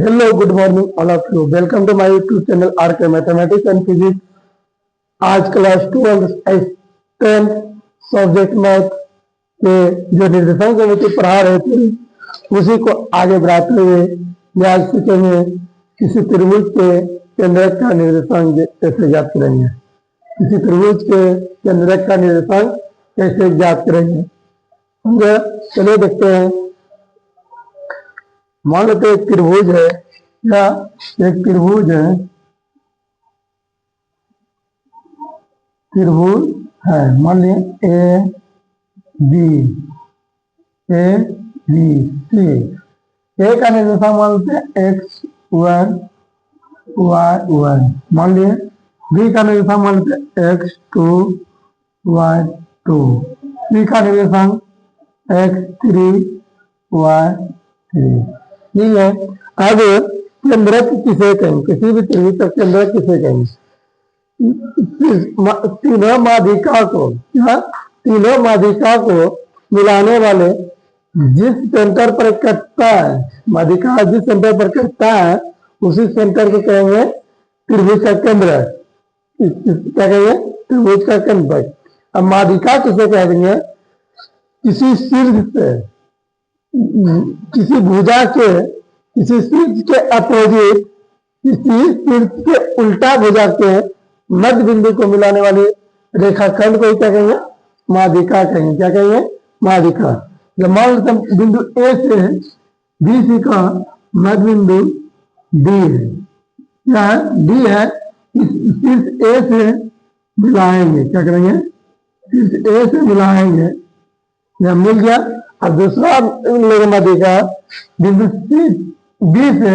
Hello good morning all of you. Welcome to my YouTube channel R K mathematics and physics. आज class 12 10 subject math के जो निर्देशांक समिति पढ़ा रहे थे उसी को आगे बढ़ाते हुए आज सीखेंगे किसी त्रिभुज के केंद्रक का निर्देशांक कैसे ज्ञात करेंगे। किसी त्रिभुज के केंद्रक का निर्देशांक कैसे ज्ञात करेंगे। चलिए देखते हैं। मान लेते एक त्रिभुज है या एक त्रिभुज है, त्रिभुज है मान लीजिए ए बी सी। ए का निर्देशांक मान लेते हैं एक्स वन वाई वन, मान लिए बी का निर्देशांक मान लेते हैं एक्स टू वाई टू, सी का निर्देशांक एक्स थ्री वाई थ्री। ठीक है। अब केंद्रक किसे कहेंगे, किसी भी त्रिभुज का केंद्रक किसे कहेंगे। तीनों माध्यिका को तीनों माध्यिका को मिलाने वाले जिस सेंटर पर कटता है, माध्यिका जिस सेंटर पर कटता है उसी सेंटर को कहेंगे त्रिभुज का केंद्र। क्या कहेंगे? त्रिभुज का केंद्र। अब माध्यिका किसे कह देंगे? किसी शीर्ष से, किसी भुजा के, किसी शीर्ष के अपोजिट, किसी शीर्ष के उल्टा भुजा के मध्य बिंदु को मिलाने वाले रेखाखंड को क्या कहेंगे? माध्यिका कहेंगे। क्या कहेंगे? माध्यिका। जब मान लेते हैं बिंदु ए से बी सी का मध्य बिंदु डी है, क्या है? डी है। इस शीर्ष ए से मिलाएंगे। क्या करेंगे? शीर्ष ए से मिलाएंगे। यह मिल गया। अब दूसरा लेंगे माध्यिका बिंदु सी बी से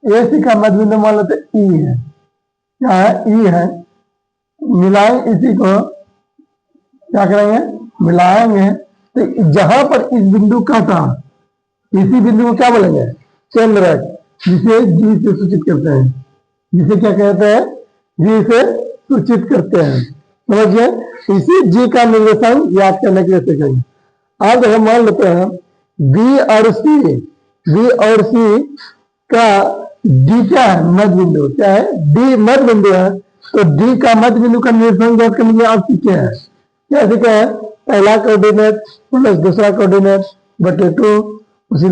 ए सी का मध्य बिंदु मान लेते ई है। क्या है? ई है। मिलाएं इसी को, क्या करेंगे? मिलाएंगे। तो जहां पर इस बिंदु काटा इसी बिंदु को क्या बोलेंगे? केंद्रक, जिसे जी से सूचित करते हैं। जिसे क्या कहते हैं? जी से सूचित करते हैं। समझिए। इसी जी का निर्देशांक याद करने के लिए सीखेंगे। आज हम मान लेते हैं बी और सी का डी क्या है? मध्य बिंदु। क्या है? डी मध्य बिंदु है। तो डी का मध्य बिंदु का निर्देशांक ज्ञात करने के लिए आप सीखे हैं। क्या सीखे हैं? पहला कोऑर्डिनेट प्लस दूसरा कोऑर्डिनेट बटे 2, उसी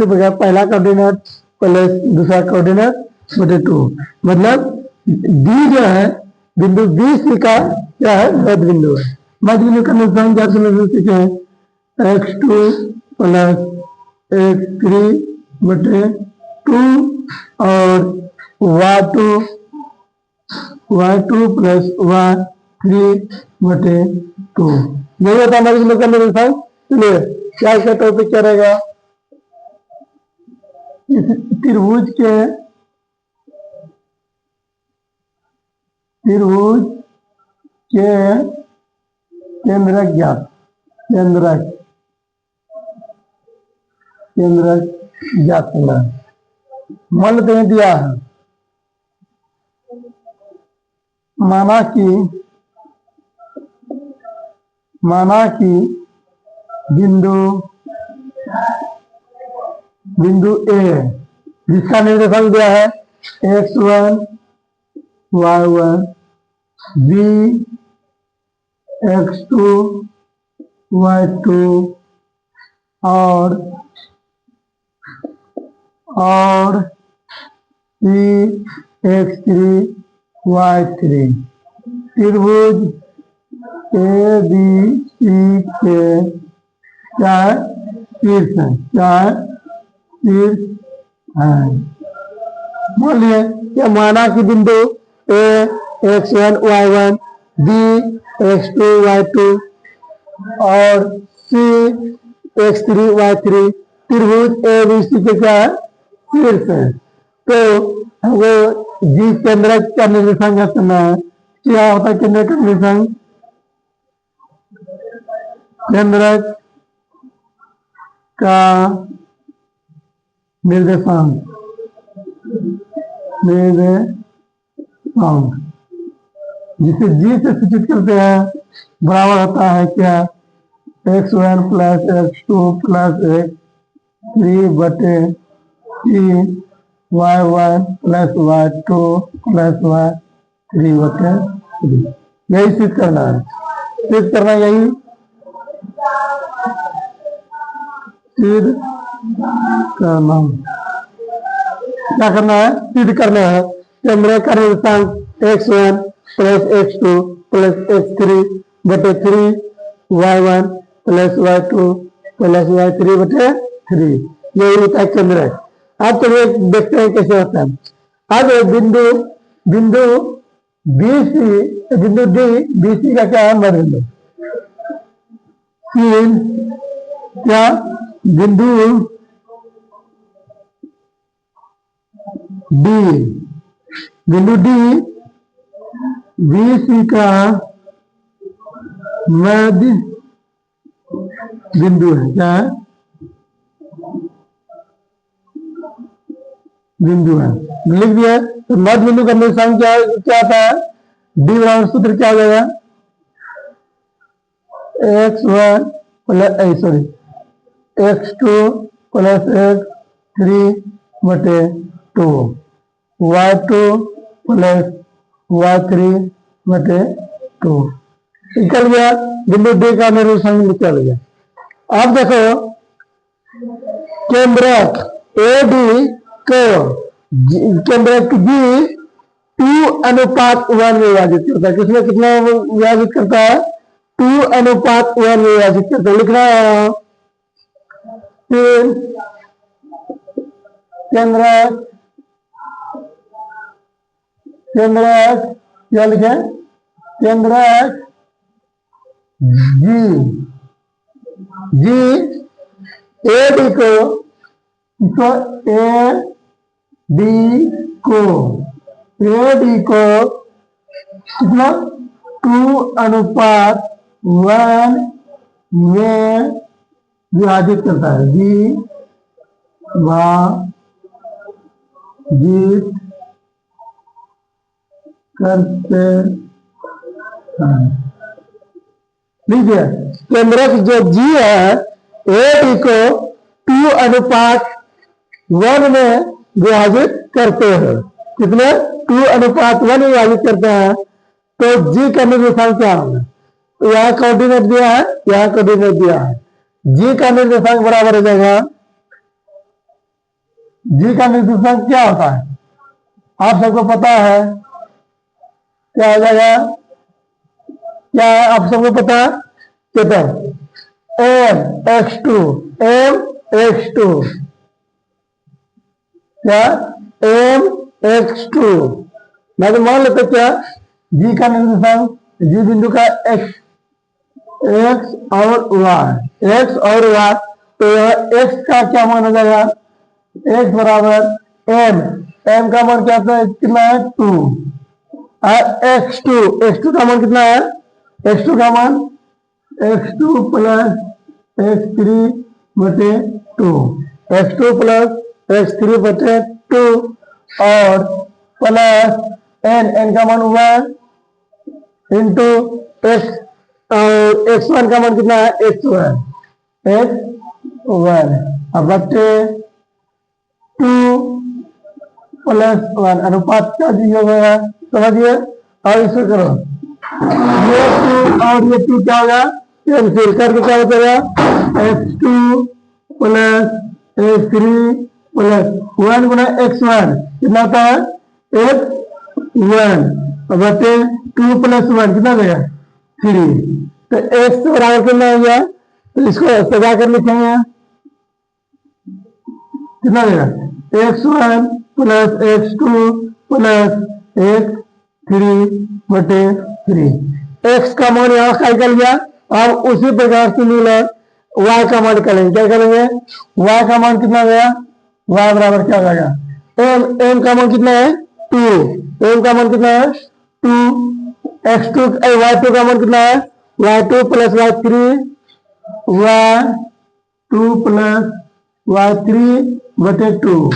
प्रकार पहला कोऑर्डिनेट प्लस दूसरा कोऑर्डिनेट बटे 2। मतलब डी जो है बिंदु बी सी का क्या है? मध्य बिंदु है। मध्य बिंदु का निर्देशांक ज्ञात करने के लिए सीखे हैं x two plus x three बटे 2 और y2 प्लस y3 बटे 2। यही होता है मध्य बिंदु का निर्देशांक। चलिए क्या इसका टॉपिक क्या रहेगा? इस त्रिभुज के केंद्रक ज्ञात, केंद्रक ज्ञात करना। मान लेते हैं दिया है, माना कि बिंदु ए जिसका निर्देशांक दिया है x1 y1 b x2 y2 और c x3 y3। त्रिभुज ए बी सी के क्या है? शीर्ष है। क्या है? शीर्ष है। मान लिए क्या? माना कि बिंदु ए x1 y1 B x2 y2 और सी x3 y3 त्रिभुज ए बी सी के क्या है? शीर्ष है। तो वो जी केंद्रक का निर्देशांक ज्ञात करना है। क्या होता है केंद्रक का निर्देशांक? केंद्रक का निर्देशांक जिसे जी से सूचित करते हैं बराबर होता है क्या? x1 plus x2 plus x3 बटे 3 y1 plus y2 plus y3 बटे 3। यही सिद्ध करना है, सिद्ध करना यही सिद्ध करना, क्या करना है, सिद्ध करना है। केंद्रीय का निर्देशांक x1 plus x2 plus x3 बटे 3 y1 plus y2 plus y3 बटे 3, यही होता है केंद्र। अब चलिए देखते हैं कैसे होता है। अब बिंदु बिंदु बिंदु डी बीसी का क्या है, मध्य तीन, क्या बिंदु डी, बिंदु डी बीसी का मध्य बिंदु है, क्या है, बिंदु है, लिख दिया। तो मध्य बिंदु का निर्देशांक क्या आता है, डी बराबर सूत्र क्या हो जाएगा, x1 plus x2 plus x3 बटे 2, y2 प्लस y3 बटे 2 निकल गया। बिंदु डी का निर्देशांक निकल गया। अब देखो केंद्रक एडी को केंद्रक बी 2:1 में विभाजित करता है। किसमें कितना विभाजित करता है, 2:1 में विभाजित करता है। लिखना है केंद्रक केंद्रक क्या लिखे, केंद्रक जी जी ए डी को ए डी को कितना 2:1 में विभाजित करता है, विभाजित करते हैं। लीजिए केंद्रक जो जी है ए डी को 2:1 में विभाजित करते हैं। कितने 2:1 में विभाजित करते हैं। तो जी का निर्देशांक क्या होगा, तो यहाँ कोऑर्डिनेट दिया है, यहाँ कोऑर्डिनेट दिया है। जी का निर्देशांक बराबर हो जाएगा, जी का निर्देशांक क्या होता है आप सबको पता है, क्या हो जाएगा, क्या है आप सबको पता है, कहते mx2 क्या mx2 मैं तो मान लेते क्या जी का निर्देशांक, जी बिंदु का x और y, तो x का क्या मान हो जाएगा, x बराबर m का मान क्या है, कितना है 2, x2 का मान कितना है, x2 का मान x2 प्लस x3 बटे 2, x2 प्लस x3 बटे 2 और प्लस n का मान 1 इंटू x1 का मान कितना है, x1 अब बटे 2 प्लस 1 अनुपात का जी हो गया, समझिए। और इसे करो, ये 2 और ये 2 क्या होगा, कैंसिल करके क्या हो जाएगा, x2 प्लस x3 प्लस 1 गुना x1 कितना होता है, x1 बटे 2 प्लस 1 कितना देगा 3। तो x बराबर कितना हो गया, तो इसको सजा कर लिखेंगे, कितना देगा x1 plus x2 plus x3 बटे 3। x का मान यहाँ का निकल गया। अब उसी प्रकार से मिला y का मान निकालेंगे, क्या करेंगे, y का मान कितना गया, y बराबर क्या होगा, m का मान कितना है 2, m का मान कितना है 2, x2 y2 का मान कितना है y2 plus y3 y2 plus y3 बटे 2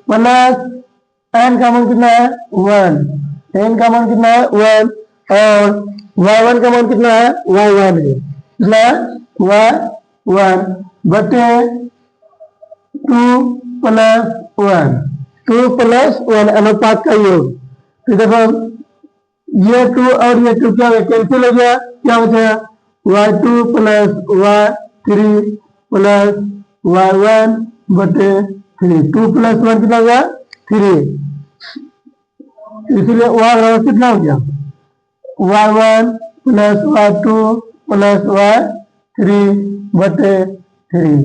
प्लस n का मान कितना है 1, n का मान कितना है 1 और y1 का मान कितना है y1 है, कितना y1 बटे 2 प्लस 1 2+1 अनुपात का योग। तो देखो ये 2 और ये 2 क्या हो गया, कैंसिल हो गया, क्या हो जाएगा y2 plus y3 plus y1 बटे 3। 2+1 कितना हो गया 3, इसीलिए y बराबर कितना हो गया y1 plus y2 plus y3 बटे 3।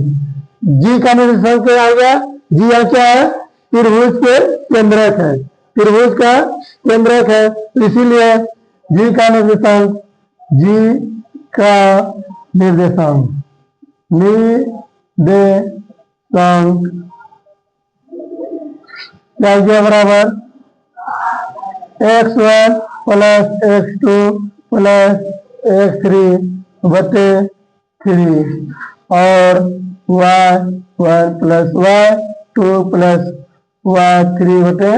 जी का निर्देशांक क्या आ गया, जी यहाँ क्या है, त्रिभुज के केंद्रक है, त्रिभुज का केंद्रक है, इसीलिए जी का निर्देशांक, जी का निर्देशांक क्या गया बराबर x1 plus x2 plus x3 बटे 3 और y1 plus y2 plus y3 बटे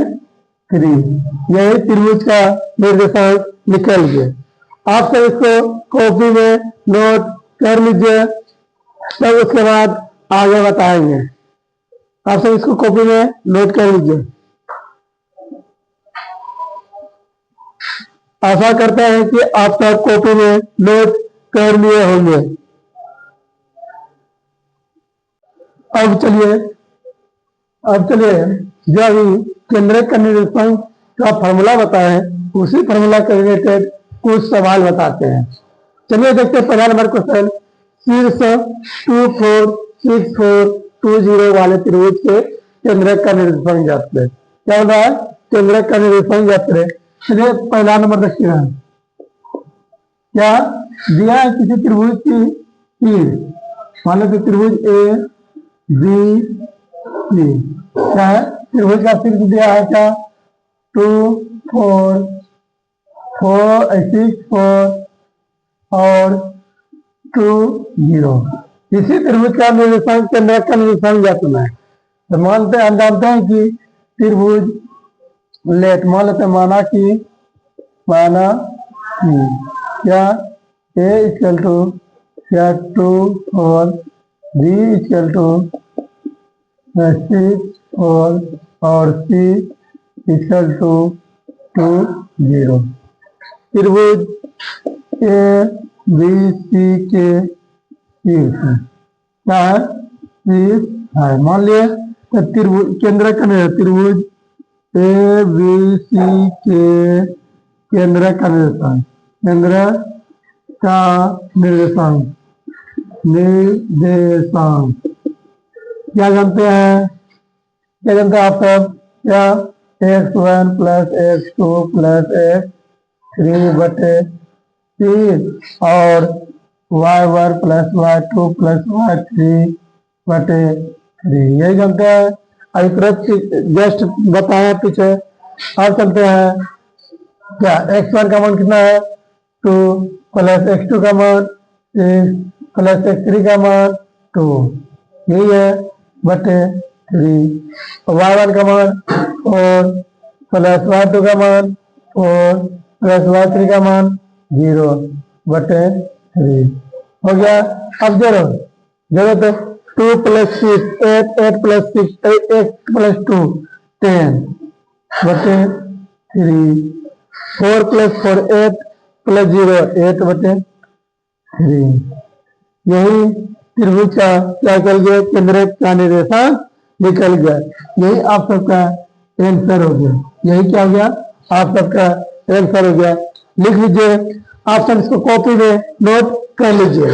3। यही त्रिभुज का निर्देशांक निकल गया। आप सब इसको कॉपी में नोट कर लीजिए, तब उसके बाद आगे बताएंगे। आप सब इसको कॉपी में नोट कर लीजिए। आशा करते हैं कि आप सब कॉपी में नोट कर लिए होंगे। अब चलिए जो अभी केंद्रक का निर्देशांक का फॉर्मूला बताए, उसी फॉर्मूला के रिलेटेड कुछ सवाल बताते हैं। चलिए देखते हैं पहला नंबर क्वेश्चन। शीर्ष 2 4 6 4 2 0 वाले त्रिभुज के केंद्रक का निर्देशांक ज्ञात करें। क्या होता है, केंद्रक का निर्देशांक ज्ञात करें। चलिए पहला नंबर देखिए, क्या दिया है किसी त्रिभुज की शीर्ष, मान लो कि त्रिभुज ए बी सी, क्या है त्रिभुज का शीर्ष दिया है क्या 2 4 6 4 और 2 0। इसी त्रिभुज का निर्देशांक केंद्रक का निर्देशांक ज्ञात करना है। तो हम जानते हैं कि त्रिभुज लेट मान लेते, माना कि क्या a इक्वल टू क्या 2 4 b इक्वल टू 6 4 और c इक्वल टू 2 0। त्रिभुज ए बी सी के शीर्ष क्या है, शीर्ष है। मान लिए तो त्रिभुज केंद्रक का त्रिभुज ए बी सी के केंद्रक का निर्देशांक, केंद्र का निर्देशांक क्या जानते हैं आप सब, क्या x1 plus x2 plus x3 बटे 3 और y1 plus y2 plus y3 बटे 3, यही जानते हैं। अभी तुरंत जस्ट बताया पीछे। और चलते हैं, क्या x1 का मान कितना है 2 प्लस x2 का मान 6 प्लस x3 का मान 2, यही है बटे 3। y1 का मान 4 प्लस y2 का मान 4 प्लस y3 का मान 0 बटे 3 हो गया। अब जोड़ो तो 2 प्लस 6 8 8 प्लस 6 8 प्लस 2 10 बटे 3। 4 प्लस 4 8 प्लस 0 8 बटे 3। यही त्रिभुज का क्या निकल गया, केंद्रक का निर्देशांक निकल गया। यही आप सबका आंसर हो गया। यही क्या हो गया, आप सबका आंसर हो गया। लिख लीजिए, आप सब इसको कॉपी में नोट कर लीजिए।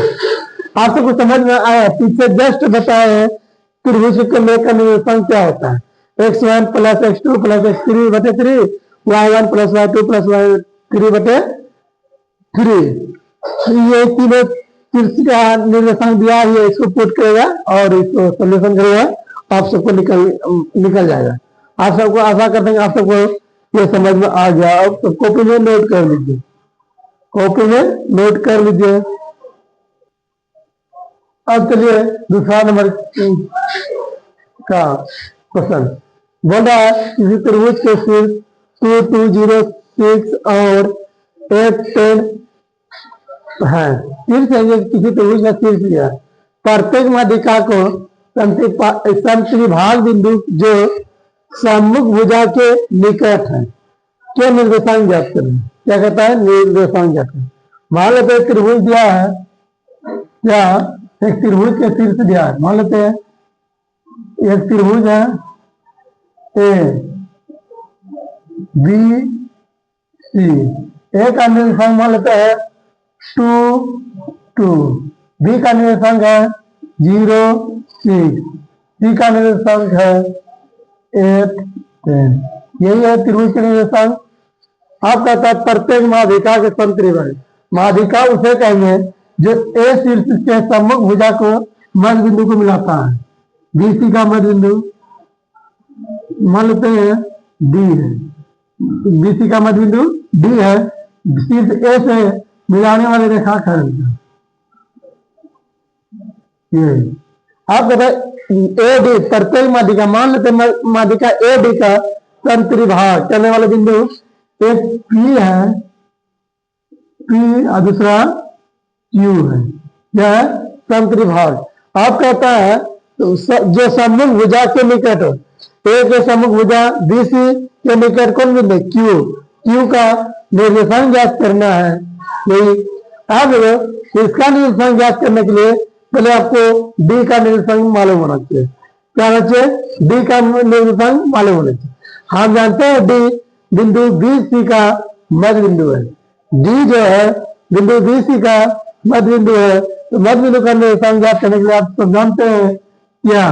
आप सबको समझ में आया, पीछे जस्ट बताए हैं त्रिभुज के केंद्रक का निर्देशांक क्या होता है, x1 plus x2 plus x3 बटे 3, y1 plus y2 plus y3 बटे 3। ये तीनों शीर्ष का निर्देशांक दिया है, इसको पुट करेगा और इसको सोल्यूशन करेगा, आप सबको निकल जाएगा। आप सबको आशा करते हैं आप सबको ये समझ में आ गया। अब तो कॉपी में नोट कर लीजिए, कॉपी में नोट कर लीजिए। अब चलिए दूसरा नंबर का क्वेश्चन बोल रहा है, किसी त्रिभुज के शीर्ष 2 2 0 6 और 8 10 है। शीर्ष है, किसी त्रिभुज का शीर्ष लिया, प्रत्येक माध्यिका को समत्रिभाग बिंदु जो सम्मुख भुजा के निकट है, क्या निर्देशांक ज्ञात करें। क्या कहता है, निर्देशांक ज्ञात करें। मान लेते हैं त्रिभुज दिया है, क्या एक त्रिभुज के शीर्ष दिया है। मान लेते हैं एक त्रिभुज है ए बी सी, ए का निर्देशांक मान लेते हैं 2 2, बी का निर्देशांक है 0 6, सी का निर्देशांक है 8 10। यही है त्रिभुज के निर्देशांक। आप कहता है प्रत्येक माध्यिका के समत्रिभुज। माध्यिका उसे कहेंगे जो ए शीर्ष के सम्मुख भुजा को मध्य बिंदु को मिलाता है। बीसी का मध्य बिंदु मान लेते हैं डी है, बीसी का मध्य बिंदु डी है, शीर्ष ए से मिलाने वाले रेखाखंड ये। आप कहते हैं ए डी प्रत्येक माध्यिका, मान लेते हैं माध्यिका ए डी का समत्रिभाग करने वाले बिंदु एक पी है, पी और दूसरा क्यू है, यह है समत्रिभाग। आप कहता है तो जो सम्मुख भुजा के निकट हो, ए के सम्मुख भुजा बीसी के निकट कौन बिंदु क्यू, क्यू का निर्देशांक ज्ञात करना है। यही अब इसका निर्देशांक ज्ञात करने के लिए पहले आपको डी का निर्देशांक मालूम होना चाहिए। क्या होना चाहिए, डी का निर्देशांक मालूम होना चाहिए। हम जानते हैं डी बिंदु बी सी का मध्य बिंदु है, डी जो है बिंदु बी सी का मध्य बिंदु है। तो मध्य बिंदु का निर्देशांक ज्ञात करने के लिए आप सब जानते हैं क्या,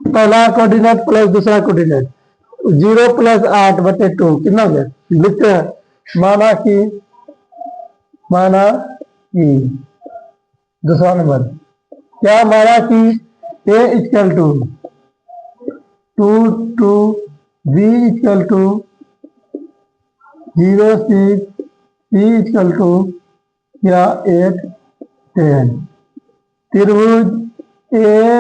पहला कोऑर्डिनेट प्लस दूसरा कोऑर्डिनेट 0 + 8/2 कितना हो गया, लिखते हैं माना कि दूसरा नंबर क्या, माना कि a = 2 2, b = 0 6, c = क्या 8 10। त्रिभुज ए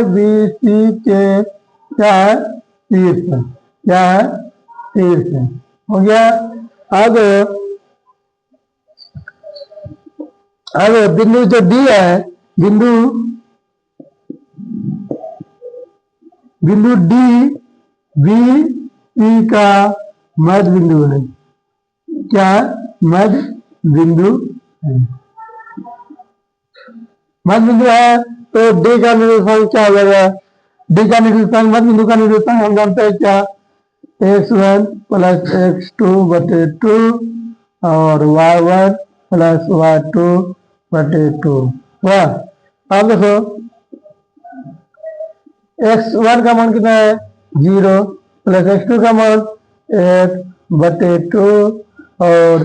बी सी के क्या है शीर्ष, क्या है शीर्ष हो गया। अब बिंदु जो डी है, बिंदु डी बी सी का मध्य बिंदु है, क्या मध्य बिंदु है, मध्य बिंदु है। तो डी का निर्देशांक क्या हो जाएगा, डी का निर्देशांक मध्य बिंदु का निर्देशांक हम जानते हैं क्या, x1 + x2/2 और y1 + y2/2। वाह, अब देखो x1 का मान कितना है 0 + x2 का मान 8/2 और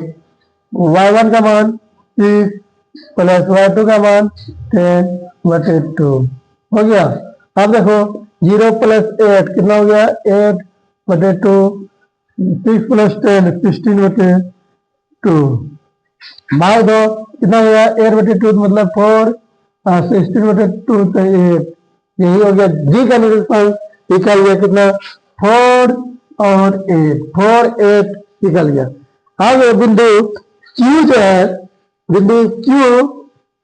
y1 का मान 6 + y2 का मान 10/2 हो गया। अब देखो 0 + 8 कितना हो गया 8/2, 6 + 10 16/2, भाग दो कितना हो गया 8/2 मतलब 4, 16/2 तो 8। यही हो गया जी का निर्देशांक निकल गया कितना 4 और 8, 4 8 निकल गया। अब बिंदु क्यू जो है, बिंदु क्यू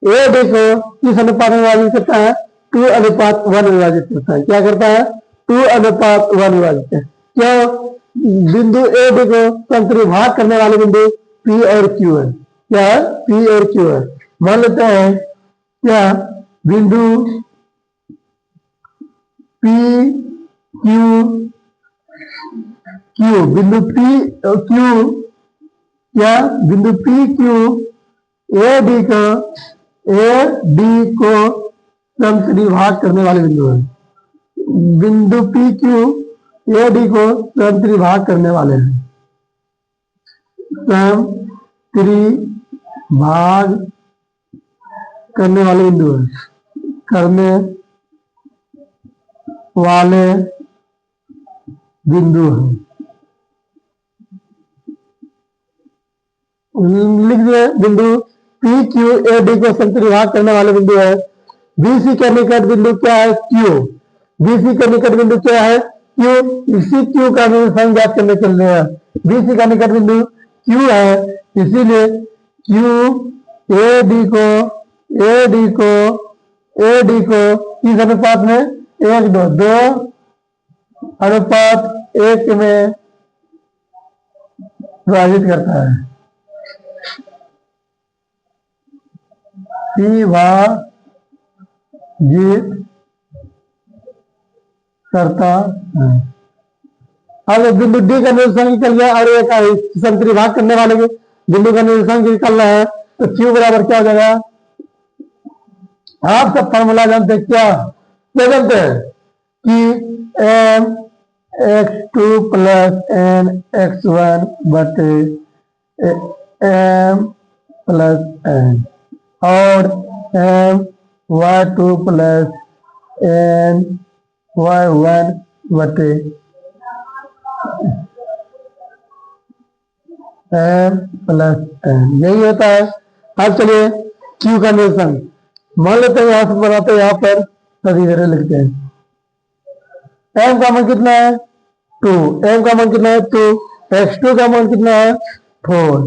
ए डी को किस अनुपात में विभाजित करता है, 2:1 विभाजित करता है। क्या करता है 2:1 विभाजित है। क्यों, बिंदु ए डी को समत्रिभाग करने वाले बिंदु पी और क्यू है, क्या है पी और क्यू है। मान लेते हैं क्या बिंदु पी क्यू क्यू, बिंदु पी क्यू, क्या बिंदु पी क्यू ए डी को समत्रिभाग करने वाले बिंदु है। बिंदु पी क्यू ए डी को समत्रिभाग करने वाले हैं, समत्रिभाग करने वाले बिंदु है, करने वाले बिंदु है। लिख दिए बिंदु पी क्यू ए डी को समत्रिभाग करने वाले बिंदु है। बीसी के निकट बिंदु क्या है क्यू, बीसी के निकट बिंदु क्या है क्यू, इसी क्यू का निर्देशांक ज्ञात करने चल रहे हैं। बीसी का निकट बिंदु क्यू है, इसीलिए क्यू ए डी को किस अनुपात में 1:2 अनुपात एक में विभाजित करता है, विभाजित करता है। अब बिंदु डी का निर्देशांक निकल गया और एक संतरी भाग करने वाले के बिंदु का निर्देशांक निकलना है, तो क्यू बराबर क्या हो जाएगा? आप सब फॉर्मूला जानते हैं, क्या जानते हैं कि M x2 plus N x1 बटे एम प्लस एन और एम y2 प्लस एन y1 बटे एम प्लस एन, यही होता है। अब चलिए क्यू का निर्देशांक मान लेते हैं, यहां से बनाते हैं, यहां पर सभी तरह लिखते हैं। एम का मान कितना है? 2। एम का मान कितना है? 2। x2 का मान कितना है? 4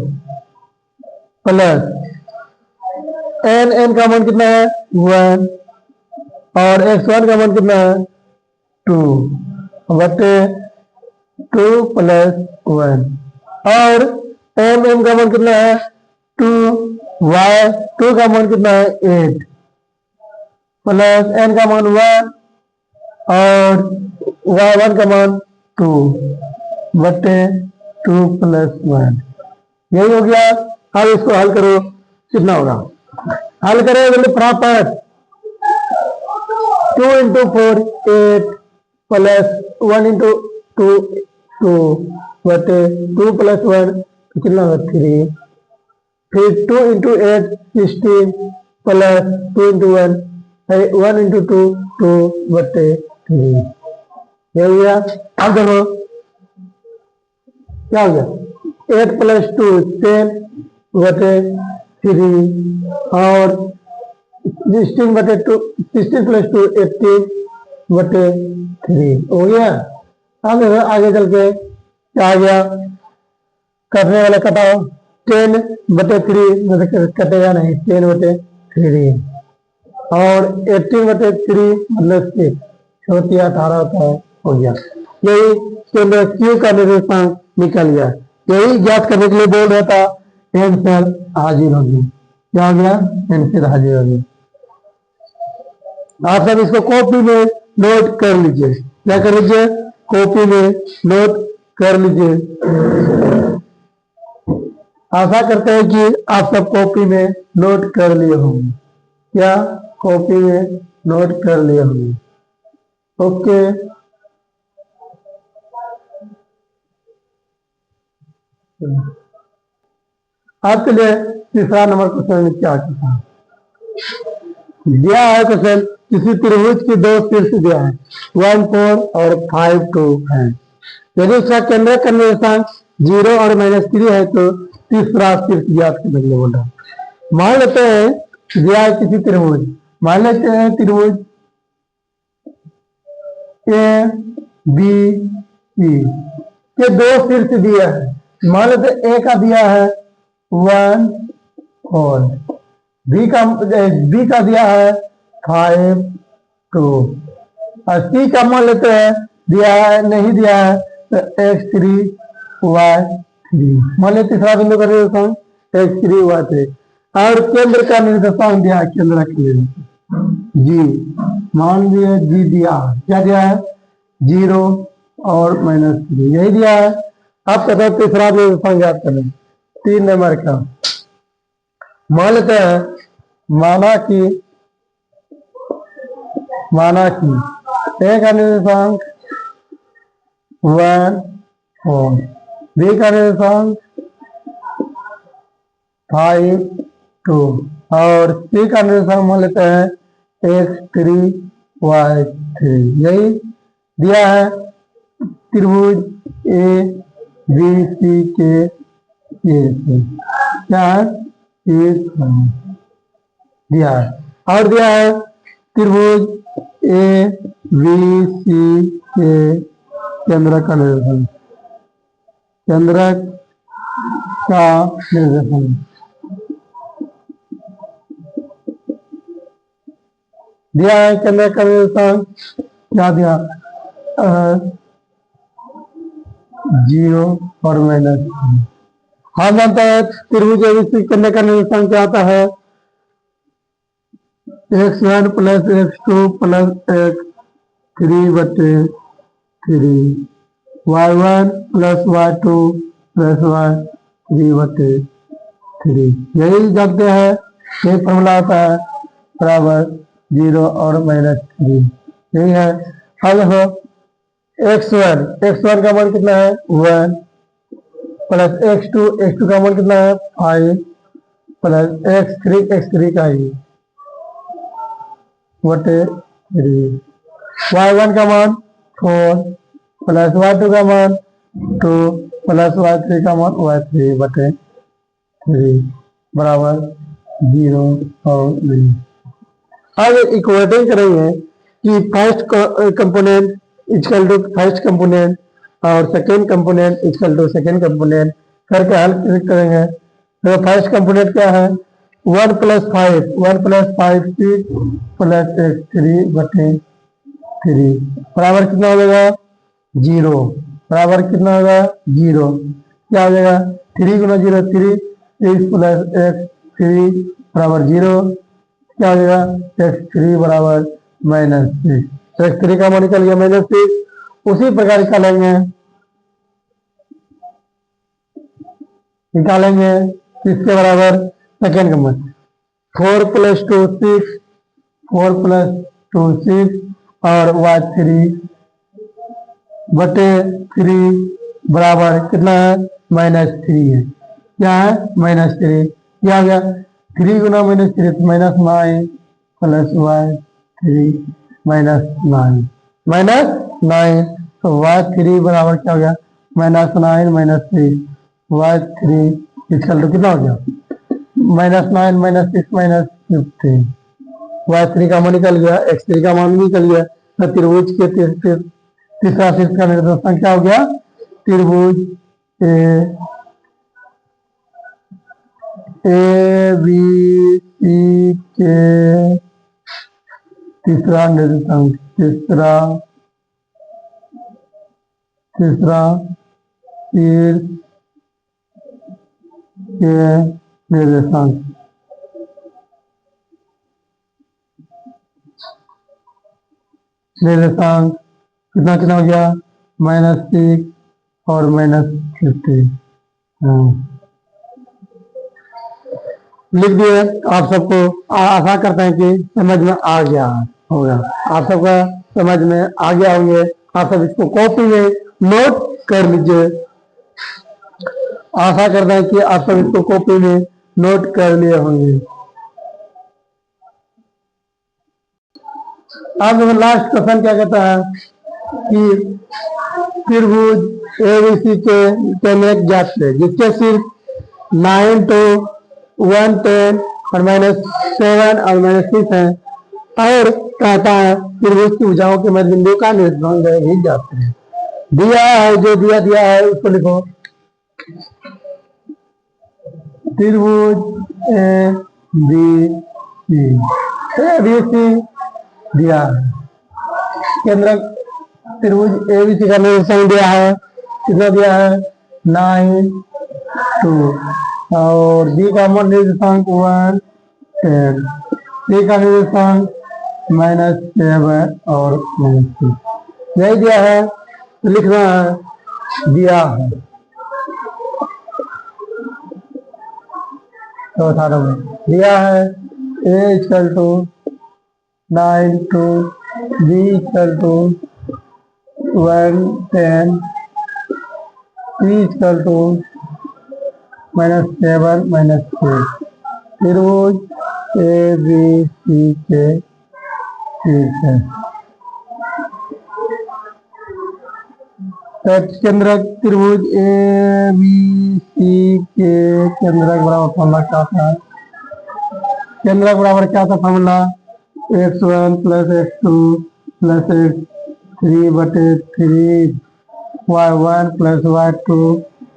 प्लस एन का मान कितना है? 1 और x1 का मान कितना है? 2 बटे 2 प्लस 1 और एम का मान कितना है? 2। y2 का मान कितना है? 8 प्लस एन का मान 1 और y1 का मान 2 बटे 2 प्लस 1, यही हो गया। अब इसको हल करो, कितना होगा? हल करें बोले प्राप्त 2 इंटू 4 8 प्लस 1 इंटू 2 2 बटे 2 प्लस 1 कितना होगा? 3। फिर 2 इंटू 8 16 प्लस 2 इंटू 1 1 इंटू 2 2 बटे 3, ये हो गया। अब देखो क्या हो गया? 8 प्लस 2 10 बटे 3 और 16 बटे 2 16 प्लस 2 18 बटे 3 हो गया। अब आगे चल के क्या आ गया? करने वाला कटाओ 10 बटे 3 मतलब कटेगा नहीं, 10 बटे 3 और 18 बटे 3 मतलब 6 18 होता है, हो गया। यही केंद्र क्यू का निर्देशांक निकल गया। यही ज्ञात करने के लिए बोल रहा था, आंसर हाजिर होगी। क्या हो गया? आंसर हाजिर होगी। आप सब इसको कॉपी में नोट कर लीजिए। क्या कर लीजिए? कॉपी में नोट कर लीजिए। आशा करते हैं कि आप सब कॉपी में नोट कर लिए होंगे। क्या कॉपी में नोट कर लिए होंगे? ओके। आपके लिए तीसरा नंबर क्वेश्चन में क्या दिया है? क्वेश्चन किसी त्रिभुज की दो शीर्ष दिया है 1 4 और 5 2 है। यदि उसका केंद्र का निर्देशांक 0 और -3 है तो तीसरा शीर्ष ज्ञात करने के लिए बोल रहा है। मान लेते हैं दिया है किसी त्रिभुज, मान लेते हैं त्रिभुज ए बी सी के दो शीर्ष दिया है। मान लेते ए का दिया है 1 4, बी का दिया है 5 2 और सी का मान लेते हैं दिया है नहीं दिया है तो x3 y3। मान लेते तीसरा बिंदु का निर्देशांक x3 y3 और केंद्र का निर्देशांक दिया है, केंद्र का निर्देशांक जी मान लिया जी दिया क्या दिया है? 0 और -3 यही दिया है। आप कहते हैं तीसरा निर्देशांक ज्ञात करें 3 नंबर का। मान लेते हैं माना कि ए का निर्देशांक 1 4, बी का निर्देशांक 5 2 और सी का निर्देशांक मान लेते हैं x3 y3। यही दिया है त्रिभुज ए बी सी के क्या है? दिया है और दिया है त्रिभुज ए बी सी के केंद्र का निर्देशांक, केंद्र का निर्देशांक दिया है। केंद्र का निर्देशांक क्या दिया? जीरो और माइनस। हम जानते हैं त्रिभुज एबीसी करने का निर्देशांक क्या आता है, x1 plus x2 plus x3 बटे 3, y1 plus y2 plus y3 बटे 3। यही जानते हैं, ये फॉर्मूला आता है बराबर जीरो और माइनस 3, यही है। अब देखो x1 का मान कितना है 1 प्लस x2 का मान कितना है 5 प्लस x3 का ही बटे 3, y1 का मान 4 प्लस y2 का मान 2 प्लस y3 का मान y3 बटे 3 बराबर जीरो और नहीं। अब इक्वेटिंग करेंगे कि first component equal to first component और second component equal to second component करके हल करेंगे। तो फर्स्ट कंपोनेंट क्या है 1 प्लस 5 6 प्लस 3 बटे 3 बराबर कितना हो जाएगा जीरो, बराबर कितना होगा जीरो। क्या हो जाएगा 3 गुना 0 3, 6 प्लस x3 बराबर जीरो। क्या हो जाएगा x3 बराबर माइनस 6, x3 का मान निकल गया माइनस 6। उसी प्रकार निकालेंगे किसके बराबर सेकेंड का मान 4 प्लस 2 6, 4 प्लस 2 6 और y3 बटे 3 बराबर कितना है माइनस 3 है। क्या है माइनस 3। क्या हो गया 3 गुना माइनस 3 तो माइनस 9 प्लस y3 माइनस 9 तो y3 बराबर क्या हो गया -9 माइनस 3 y3 इक्वल टू कितना हो गया -9 माइनस 6 माइनस 15। y3 का मान निकल गया, x3 का मान निकल गया। तो त्रिभुज के तीसरा शीर्ष का निर्देशांक क्या हो गया त्रिभुज ए बी सी के तीसरा निर्देशांक तीसरा शीर्ष के निर्देशांक कितना कितना हो गया -6 और -15। लिख दिए। आप सबको आशा करते हैं कि समझ में आ गया होगा, आप सबका समझ में आ गया होंगे। आप सब इसको कॉपी में नोट कर लीजिए। आशा करते हैं कि आप सब इसको कॉपी में नोट कर लिए होंगे। अब लास्ट क्वेश्चन क्या कहता है कि त्रिभुज एबीसी के में ज्ञात है जिसके सिर्फ 9 to 1 10 और -7 और -6 है और कहता है त्रिभुज की भुजाओं के मध्य बिंदु का निर्देशांक भी ज्ञात है। दिया है, जो दिया है उसको लिखो। त्रिभुज ए बी सी दिया है, केंद्र त्रिभुज एबीसी का निर्देशांक दिया है, कितना दिया है 9 2 और बी का निर्देशांक 1 10, सी का निर्देशांक -7 और -6 यही दिया है। तो लिखना है दिया है तो दिया है A equal to 9 2 B equal to 1 10 C equal to -7 -6 त्रिभुज ए बी सी के शीर्ष है। केंद्रक त्रिभुज ए बी सी के केंद्रक बराबर फॉर्मूला क्या था, केंद्रक बराबर क्या था formula x1 plus x2 plus x3 बटे 3 y1 plus y2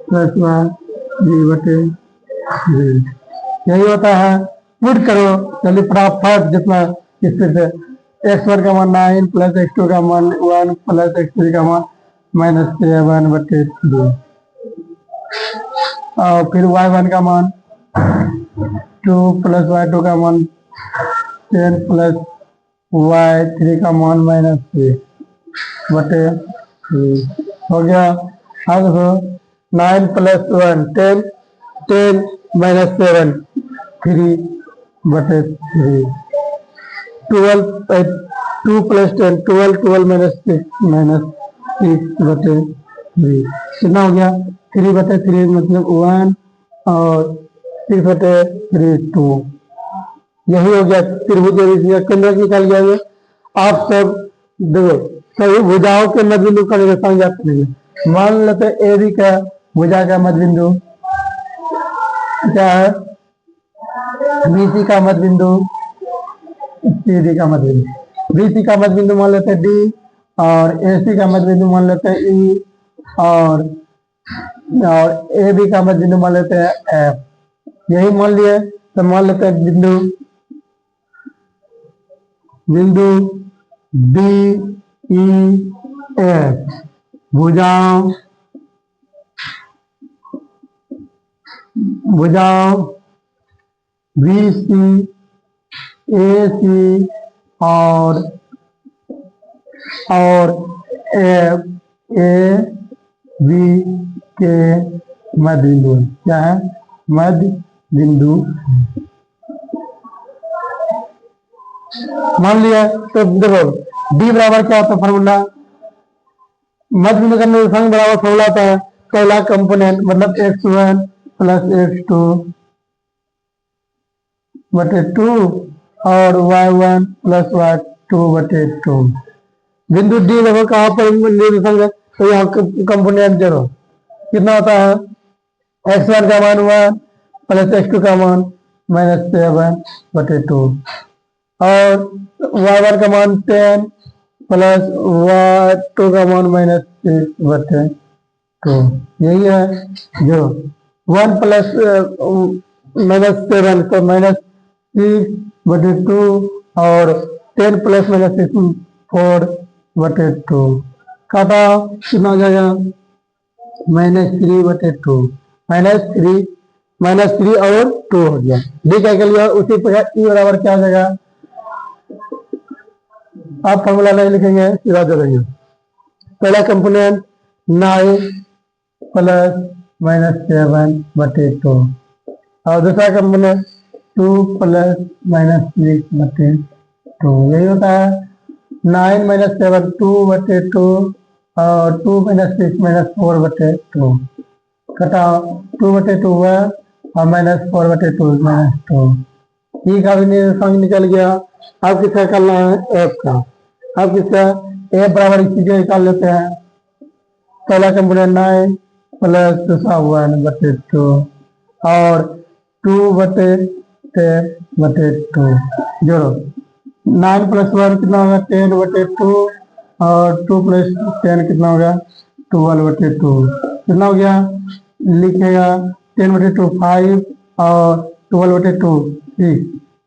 plus y3 बटे 3 यही होता है। पुट करो चलिए फटाफट जितना इससे x1 का मान 9 प्लस x2 का मान 1 प्लस x3 का मान -7/3। और फिर y1 का मान 2 + y2 का मान 10 + y3 का मान -3/3 हो गया। अब देखो 9 + 1 10, 10 - 7 3/3। 12 2 + 10 12, 12 - 6/3 कितना हो गया? 3/3 मतलब 1 और 6/3 2। यही हो गया त्रिभुज ABC केंद्र निकाल गया ये। आप सब देखो सभी भुजाओं के मध्य बिंदु का निर्देशांक ज्ञात करेंगे। मान लेते हैं AB का भुजा का मध्य बिंदु क्या है, BC का मध्य बिंदु, CD का मध्य बिंदु। BC का मध्य बिंदु मान लेते हैं D और AC का मध्य बिंदु मान लेते हैं E और AB का मध्य बिंदु मान लेते हैं F। यही मान लिए तो मान लेते हैं बिंदु BEF भुजाओं BC AC और FAB के मध्य बिंदु क्या है? मध्य बिंदु। मान लिया तो देखो D बराबर क्या होता है फॉर्मूला, मध्य बिंदु का निर्देशांक बराबर फॉर्मूला होता है पहला कंपोनेंट मतलब x1 + x2 बटे 2 और y1 + y2 बटे 2। बिंदु D देखो कहाँ पर निर्देशांक है, तो यहाँ कंपोनेंट जोड़ो कितना होता है? x1 का मान 1 + x2 का मान -7/2 और y1 का मान 10 + y2 का मान -6/2। यही है जो 1 + -7 तो -6/2 और 10 + -6 4/2 काटा कितना हो जाएगा? -3/2 -3 और 2 हो गया। D क्या लिया उसी प्रकार E बराबर क्या हो जाएगा? आप फॉर्मूला नहीं लिखेंगे सीधा जोड़ेंगे। पहला कंपोनेंट 9 + -7/2 और दूसरा कंपोनेंट 2 + -6/2। यही होता है 9 - 7 2/2 और 2 - 6 -4/2 घटाओ 2/2 हुआ और -4/2 -2। E का भी निर्देशांक निकल गया। अब किसका करना है? F का। अब किसका? F बराबर इसी को निकाल लेते हैं। पहला कंपोनेंट 9 + दूसरा 1/2 और 2/10/2 जोड़ो 9 + 1 कितना होगा? 10/2 और 2 + 10 कितना होगा? 12/2 कितना हो गया? लिखेगा 10/2 5 और 12/2 6।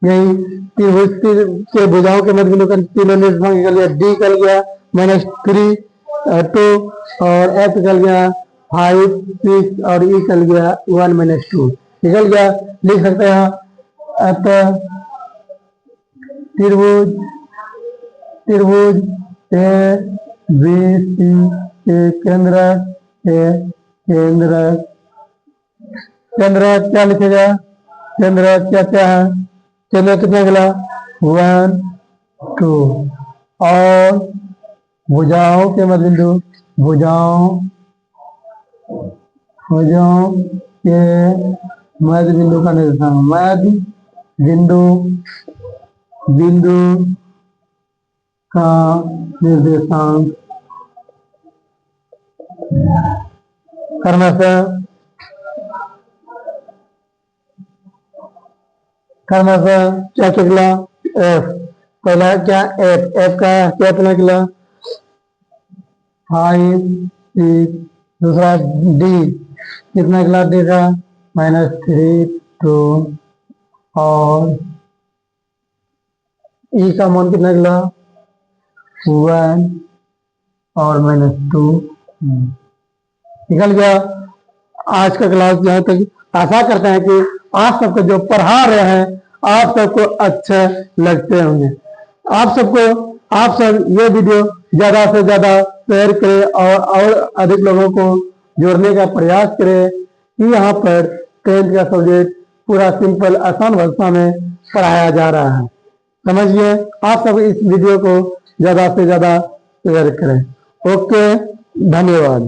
यही त्रिभुज के भुजाओं के मध्य बिंदु का तीनों निर्देशांक निकल गया। D निकल गया -3 2 और F निकल गया 5 6 और E निकल गया 1 - 2 निकल गया। लिख सकते हैं अतः त्रिभुज ABC के केंद्र क्या लिखेगा? केंद्र क्या क्या है? केंद्र कितना निकला? 1 2 और भुजाओं के मध्य बिंदु भुजाओं के मध्य बिंदु का निर्देशांक मध्य बिंदु का निर्देशांक करने से क्या निकला? F। पहला क्या? F का क्या कितना निकला? 5 6। दूसरा D कितना निकला? D का -3 2 और E का मान कितना निकला? 1 और -2 निकल गया आज का क्लास। यहाँ तक आशा करते हैं कि आप सबको जो पढ़ा रहे हैं आप सबको अच्छे लगते होंगे। आप सब ये वीडियो ज्यादा से ज्यादा शेयर करें और अधिक लोगों को जोड़ने का प्रयास करें कि यहाँ पर 10th का सब्जेक्ट पूरा सिंपल आसान भाषा में पढ़ाया जा रहा है। समझिए, आप सब इस वीडियो को ज्यादा से ज्यादा शेयर करें। ओके, धन्यवाद।